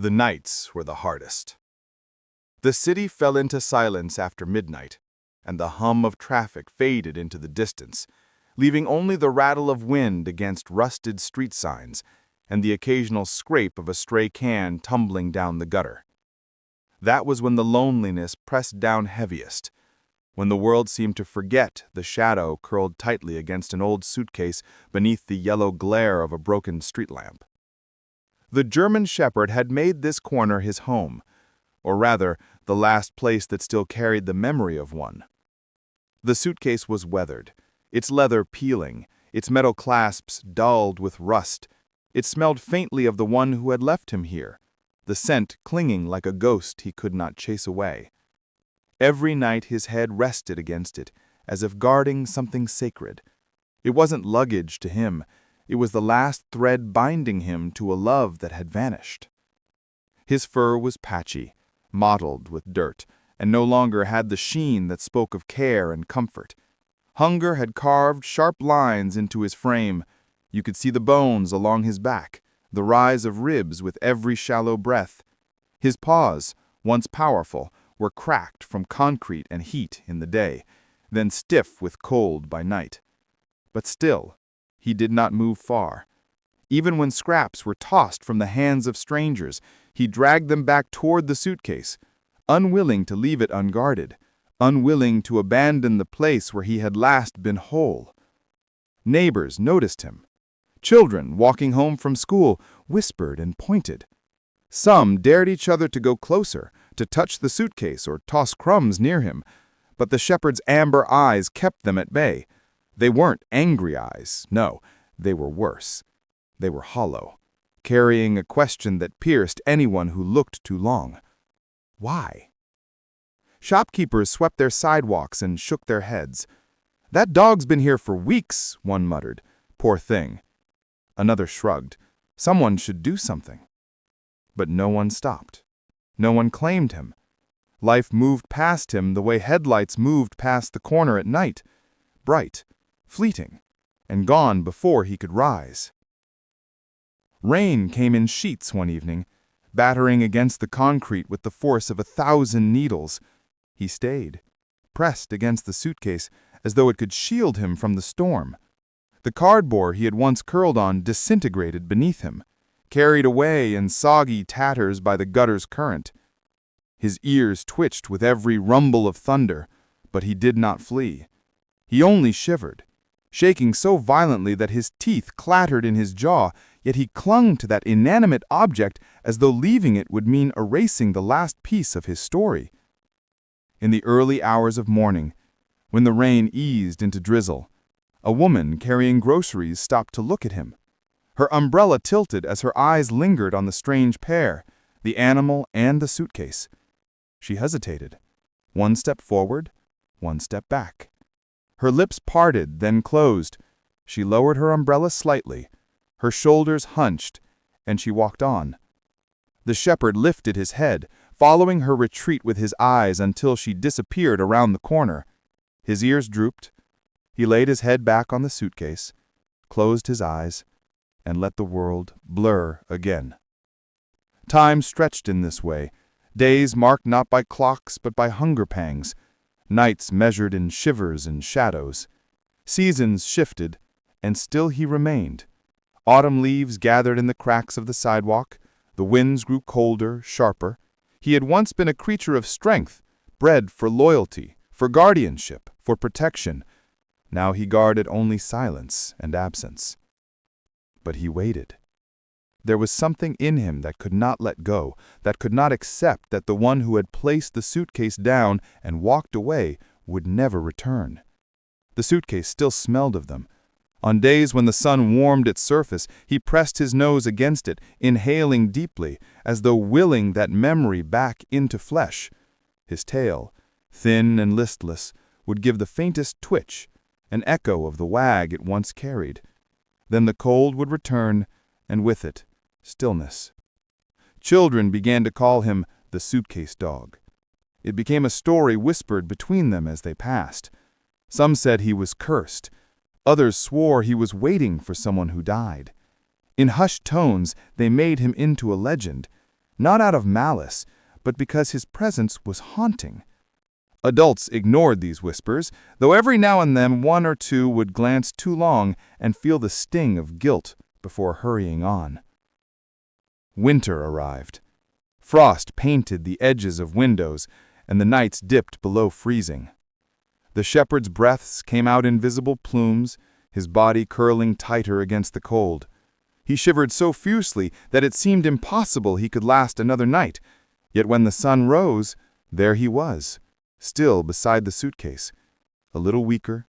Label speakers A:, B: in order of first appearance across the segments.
A: The nights were the hardest. The city fell into silence after midnight, and the hum of traffic faded into the distance, leaving only the rattle of wind against rusted street signs and the occasional scrape of a stray can tumbling down the gutter. That was when the loneliness pressed down heaviest, when the world seemed to forget the shadow curled tightly against an old suitcase beneath the yellow glare of a broken street lamp. The German shepherd had made this corner his home, or rather, the last place that still carried the memory of one. The suitcase was weathered, its leather peeling, its metal clasps dulled with rust. It smelled faintly of the one who had left him here, the scent clinging like a ghost he could not chase away. Every night his head rested against it, as if guarding something sacred. It wasn't luggage to him, it was the last thread binding him to a love that had vanished. His fur was patchy, mottled with dirt, and no longer had the sheen that spoke of care and comfort. Hunger had carved sharp lines into his frame. You could see the bones along his back, the rise of ribs with every shallow breath. His paws, once powerful, were cracked from concrete and heat in the day, then stiff with cold by night. But still, he did not move far. Even when scraps were tossed from the hands of strangers, he dragged them back toward the suitcase, unwilling to leave it unguarded, unwilling to abandon the place where he had last been whole. Neighbors noticed him. Children, walking home from school, whispered and pointed. Some dared each other to go closer, to touch the suitcase or toss crumbs near him, but the shepherd's amber eyes kept them at bay. They weren't angry eyes, no, they were worse. They were hollow, carrying a question that pierced anyone who looked too long. Why? Shopkeepers swept their sidewalks and shook their heads. "That dog's been here for weeks," one muttered. "Poor thing." Another shrugged. Someone should do something. But no one stopped. No one claimed him. Life moved past him the way headlights moved past the corner at night, bright, fleeting, and gone before he could rise. Rain came in sheets one evening, battering against the concrete with the force of 1,000 needles. He stayed, pressed against the suitcase as though it could shield him from the storm. The cardboard he had once curled on disintegrated beneath him, carried away in soggy tatters by the gutter's current. His ears twitched with every rumble of thunder, but he did not flee. He only shivered, shaking so violently that his teeth clattered in his jaw, yet he clung to that inanimate object as though leaving it would mean erasing the last piece of his story. In the early hours of morning, when the rain eased into drizzle, a woman carrying groceries stopped to look at him. Her umbrella tilted as her eyes lingered on the strange pair, the animal and the suitcase. She hesitated. One step forward, one step back. Her lips parted, then closed. She lowered her umbrella slightly. Her shoulders hunched, and she walked on. The shepherd lifted his head, following her retreat with his eyes until she disappeared around the corner. His ears drooped. He laid his head back on the suitcase, closed his eyes, and let the world blur again. Time stretched in this way, days marked not by clocks but by hunger pangs, nights measured in shivers and shadows. Seasons shifted, and still he remained. Autumn leaves gathered in the cracks of the sidewalk. The winds grew colder, sharper. He had once been a creature of strength, bred for loyalty, for guardianship, for protection. Now he guarded only silence and absence. But he waited. There was something in him that could not let go, that could not accept that the one who had placed the suitcase down and walked away would never return. The suitcase still smelled of them. On days when the sun warmed its surface, he pressed his nose against it, inhaling deeply, as though willing that memory back into flesh. His tail, thin and listless, would give the faintest twitch, an echo of the wag it once carried. Then the cold would return, and with it, stillness. Children began to call him the suitcase dog. It became a story whispered between them as they passed. Some said he was cursed. Others swore he was waiting for someone who died. In hushed tones, they made him into a legend. not out of malice, but because his presence was haunting. Adults ignored these whispers, though every now and then one or two would glance too long and feel the sting of guilt before hurrying on. Winter arrived. Frost painted the edges of windows, and the nights dipped below freezing. The shepherd's breaths came out in visible plumes, his body curling tighter against the cold. He shivered so fiercely that it seemed impossible he could last another night, yet when the sun rose, there he was, still beside the suitcase, a little weaker,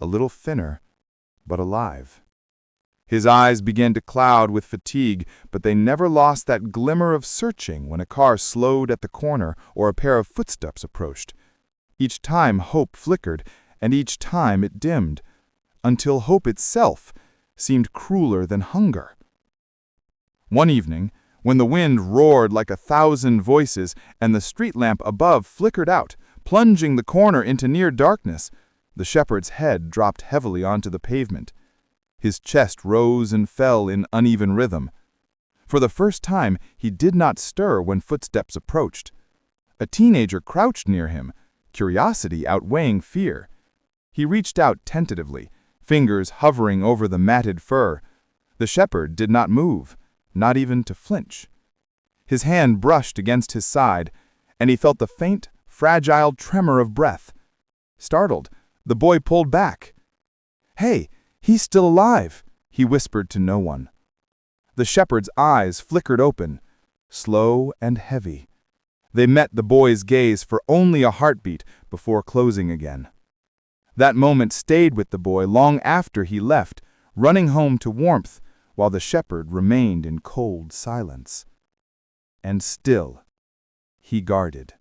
A: a little thinner, but alive. His eyes began to cloud with fatigue, but they never lost that glimmer of searching when a car slowed at the corner or a pair of footsteps approached. Each time hope flickered, and each time it dimmed, until hope itself seemed crueler than hunger. One evening, when the wind roared like 1,000 voices and the street lamp above flickered out, plunging the corner into near darkness, the shepherd's head dropped heavily onto the pavement. His chest rose and fell in uneven rhythm. For the first time, he did not stir when footsteps approached. A teenager crouched near him, curiosity outweighing fear. He reached out tentatively, fingers hovering over the matted fur. The shepherd did not move, not even to flinch. His hand brushed against his side, and he felt the faint, fragile tremor of breath. Startled, the boy pulled back. "Hey, he's still alive," he whispered to no one. The shepherd's eyes flickered open, slow and heavy. They met the boy's gaze for only a heartbeat before closing again. That moment stayed with the boy long after he left, running home to warmth, while the shepherd remained in cold silence. And still, he guarded.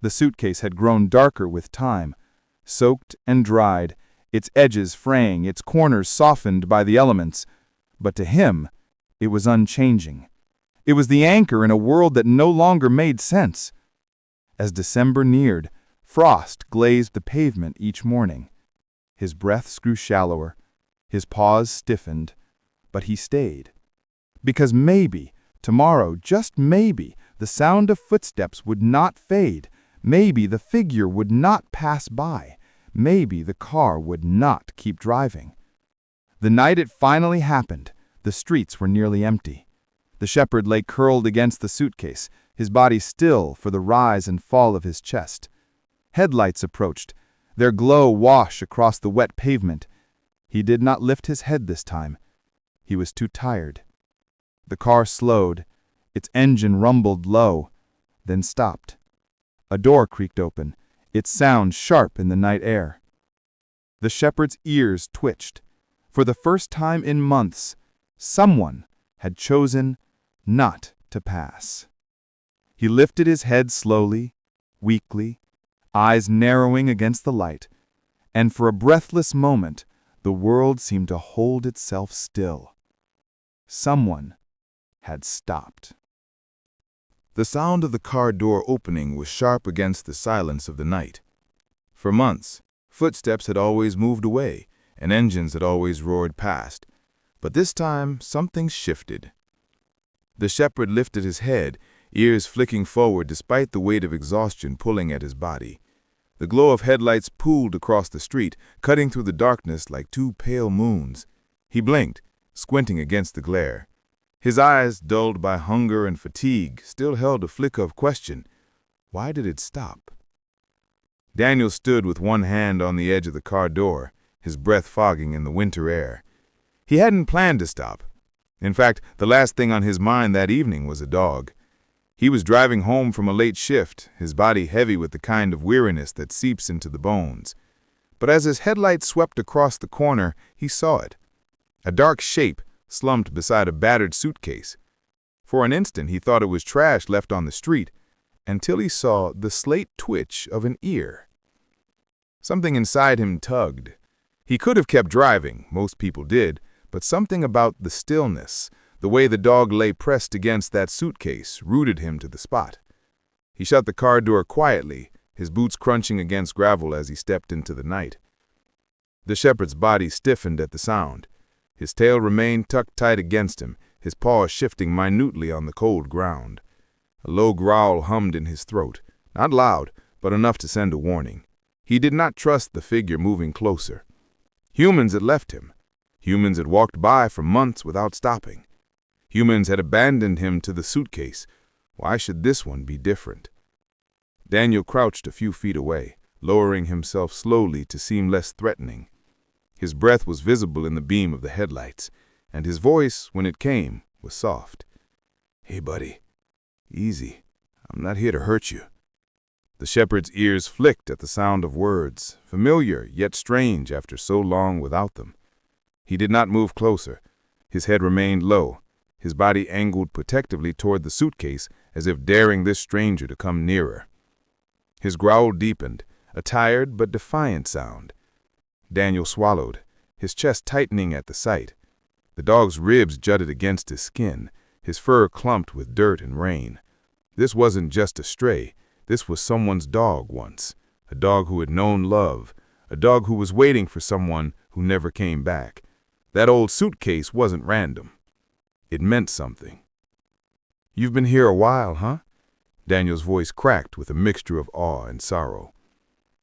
A: The suitcase had grown darker with time, soaked and dried, its edges fraying, its corners softened by the elements. But to him, it was unchanging. It was the anchor in a world that no longer made sense. As December neared, frost glazed the pavement each morning. His breaths grew shallower, his paws stiffened, but he stayed. Because maybe, tomorrow, just maybe, the sound of footsteps would not fade. Maybe the figure would not pass by. Maybe the car would not keep driving. The night it finally happened, the streets were nearly empty. The shepherd lay curled against the suitcase, his body still for the rise and fall of his chest. Headlights approached, their glow wash across the wet pavement. He did not lift his head this time. He was too tired. The car slowed, its engine rumbled low, then stopped. A door creaked open, its sound sharp in the night air. The shepherd's ears twitched. For the first time in months, someone had chosen not to pass. He lifted his head slowly, weakly, eyes narrowing against the light, and for a breathless moment, the world seemed to hold itself still. Someone had stopped. The sound of the car door opening was sharp against the silence of the night. For months, footsteps had always moved away, and engines had always roared past. But this time, something shifted. The shepherd lifted his head, ears flicking forward despite the weight of exhaustion pulling at his body. The glow of headlights pooled across the street, cutting through the darkness like two pale moons. He blinked, squinting against the glare. His eyes, dulled by hunger and fatigue, still held a flicker of question. Why did it stop? Daniel stood with one hand on the edge of the car door, his breath fogging in the winter air. He hadn't planned to stop. In fact, the last thing on his mind that evening was a dog. He was driving home from a late shift, his body heavy with the kind of weariness that seeps into the bones. But as his headlights swept across the corner, he saw it. A dark shape slumped beside a battered suitcase. For an instant, he thought it was trash left on the street, until he saw the slate twitch of an ear. Something inside him tugged. He could have kept driving, most people did, but something about the stillness, the way the dog lay pressed against that suitcase, rooted him to the spot. He shut the car door quietly, his boots crunching against gravel as he stepped into the night. The shepherd's body stiffened at the sound. His tail remained tucked tight against him, his paws shifting minutely on the cold ground. A low growl hummed in his throat, not loud, but enough to send a warning. He did not trust the figure moving closer. Humans had left him. Humans had walked by for months without stopping. Humans had abandoned him to the suitcase. Why should this one be different? Daniel crouched a few feet away, lowering himself slowly to seem less threatening. His breath was visible in the beam of the headlights, and his voice, when it came, was soft. "Hey, buddy. Easy. I'm not here to hurt you." The shepherd's ears flicked at the sound of words, familiar yet strange after so long without them. He did not move closer. His head remained low, his body angled protectively toward the suitcase as if daring this stranger to come nearer. His growl deepened, a tired but defiant sound. Daniel swallowed, his chest tightening at the sight. The dog's ribs jutted against his skin, his fur clumped with dirt and rain. This wasn't just a stray. This was someone's dog once, a dog who had known love, a dog who was waiting for someone who never came back. That old suitcase wasn't random. It meant something. "You've been here a while, huh?" Daniel's voice cracked with a mixture of awe and sorrow.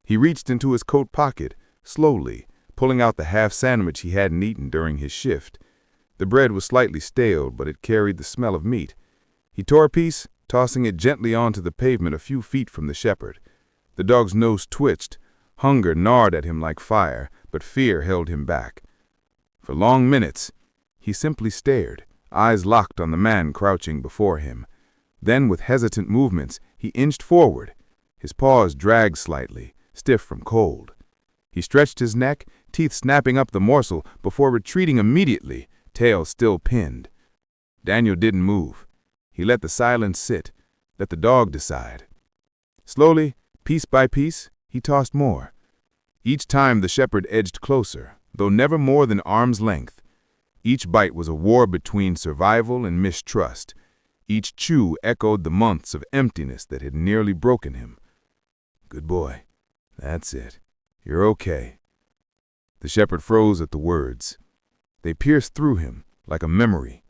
A: He reached into his coat pocket, slowly, pulling out the half sandwich he hadn't eaten during his shift. The bread was slightly stale, but it carried the smell of meat. He tore a piece, tossing it gently onto the pavement a few feet from the shepherd. The dog's nose twitched. Hunger gnawed at him like fire, but fear held him back. For long minutes, he simply stared, eyes locked on the man crouching before him. Then, with hesitant movements, he inched forward. His paws dragged slightly, stiff from cold. He stretched his neck, teeth snapping up the morsel, before retreating immediately, tail still pinned. Daniel didn't move. He let the silence sit, let the dog decide. Slowly, piece by piece, he tossed more. Each time the shepherd edged closer, though never more than arm's length. Each bite was a war between survival and mistrust. Each chew echoed the months of emptiness that had nearly broken him. "Good boy. That's it. You're okay." The shepherd froze at the words. They pierced through him like a memory.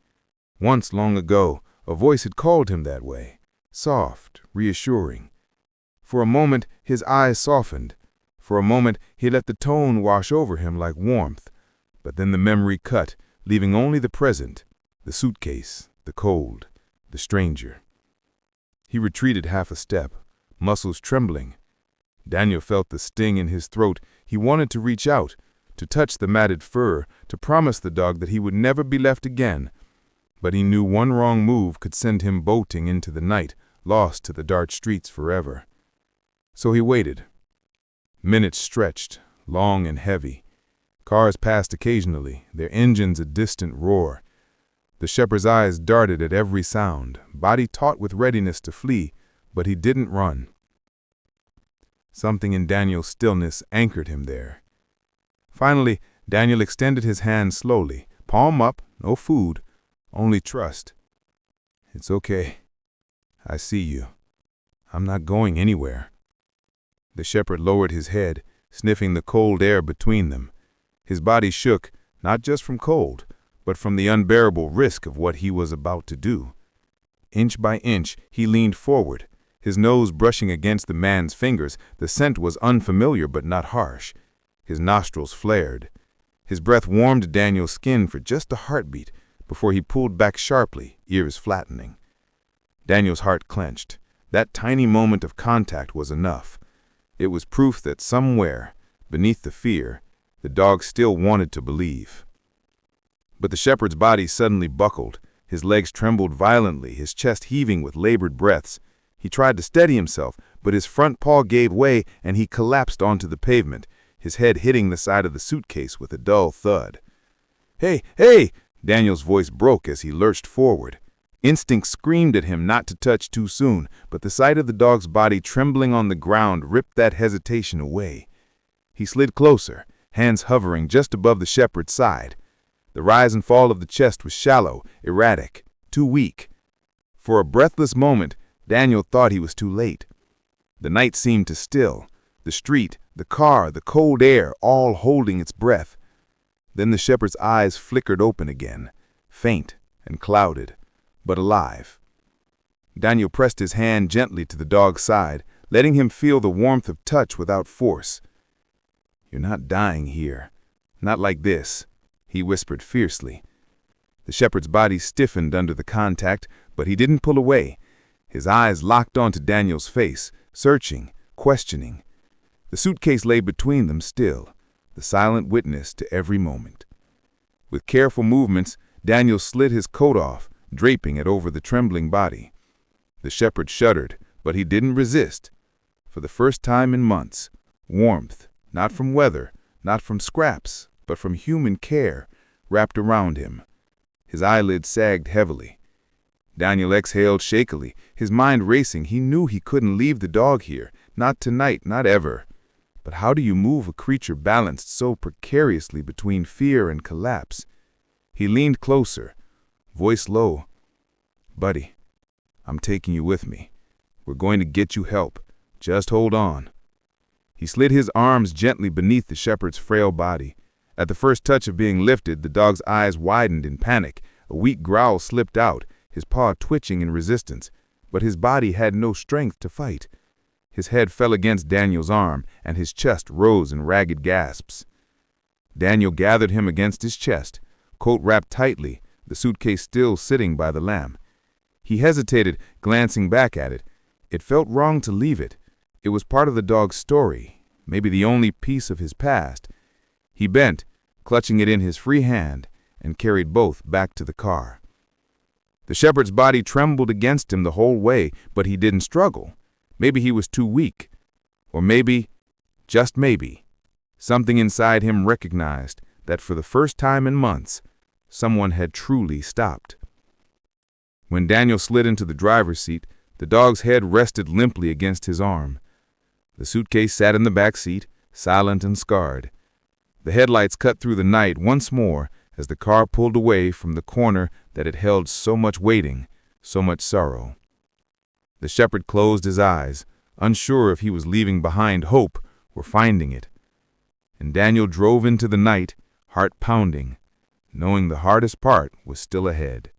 A: Once, long ago, a voice had called him that way, soft, reassuring. For a moment, his eyes softened. For a moment, he let the tone wash over him like warmth. But then the memory cut, leaving only the present, the suitcase, the cold, the stranger. He retreated half a step, muscles trembling. Daniel felt the sting in his throat. He wanted to reach out, to touch the matted fur, to promise the dog that he would never be left again. But he knew one wrong move could send him bolting into the night, lost to the dark streets forever. So he waited. Minutes stretched, long and heavy. Cars passed occasionally, their engines a distant roar. The shepherd's eyes darted at every sound, body taut with readiness to flee, but he didn't run. Something in Daniel's stillness anchored him there. Finally, Daniel extended his hand slowly, palm up, no food, only trust. "It's okay. I see you. I'm not going anywhere." The shepherd lowered his head, sniffing the cold air between them. His body shook, not just from cold, but from the unbearable risk of what he was about to do. Inch by inch, he leaned forward, his nose brushing against the man's fingers. The scent was unfamiliar but not harsh. His nostrils flared. His breath warmed Daniel's skin for just a heartbeat before he pulled back sharply, ears flattening. Daniel's heart clenched. That tiny moment of contact was enough. It was proof that somewhere, beneath the fear, the dog still wanted to believe. But the shepherd's body suddenly buckled. His legs trembled violently, his chest heaving with labored breaths. He tried to steady himself, but his front paw gave way and he collapsed onto the pavement, his head hitting the side of the suitcase with a dull thud. "Hey, hey!" Daniel's voice broke as he lurched forward. Instinct screamed at him not to touch too soon, but the sight of the dog's body trembling on the ground ripped that hesitation away. He slid closer, hands hovering just above the shepherd's side. The rise and fall of the chest was shallow, erratic, too weak. For a breathless moment, Daniel thought he was too late. The night seemed to still, the street, the car, the cold air, all holding its breath. Then the shepherd's eyes flickered open again, faint and clouded, but alive.
B: Daniel pressed his hand gently to the dog's side, letting him feel the warmth of touch without force. "You're not dying here. Not like this," he whispered fiercely. The shepherd's body stiffened under the contact, but he didn't pull away. His eyes locked onto Daniel's face, searching, questioning. The suitcase lay between them still, the silent witness to every moment. With careful movements, Daniel slid his coat off, draping it over the trembling body. The shepherd shuddered, but he didn't resist. For the first time in months, warmth, not from weather, not from scraps, but from human care, wrapped around him. His eyelids sagged heavily. Daniel exhaled shakily, his mind racing. He knew he couldn't leave the dog here, not tonight, not ever. But how do you move a creature balanced so precariously between fear and collapse? He leaned closer, voice low. "Buddy, I'm taking you with me. We're going to get you help. Just hold on." He slid his arms gently beneath the shepherd's frail body. At the first touch of being lifted, the dog's eyes widened in panic. A weak growl slipped out, his paw twitching in resistance, but his body had no strength to fight. His head fell against Daniel's arm, and his chest rose in ragged gasps. Daniel gathered him against his chest, coat wrapped tightly, the suitcase still sitting by the lamb. He hesitated, glancing back at it. It felt wrong to leave it. It was part of the dog's story, maybe the only piece of his past. He bent, clutching it in his free hand, and carried both back to the car. The shepherd's body trembled against him the whole way, but he didn't struggle. Maybe he was too weak. Or maybe, just maybe, something inside him recognized that for the first time in months, someone had truly stopped. When Daniel slid into the driver's seat, the dog's head rested limply against his arm. The suitcase sat in the back seat, silent and scarred. The headlights cut through the night once more as the car pulled away from the corner that had held so much waiting, so much sorrow. The shepherd closed his eyes, unsure if he was leaving behind hope or finding it. And Daniel drove into the night, heart pounding, knowing the hardest part was still ahead.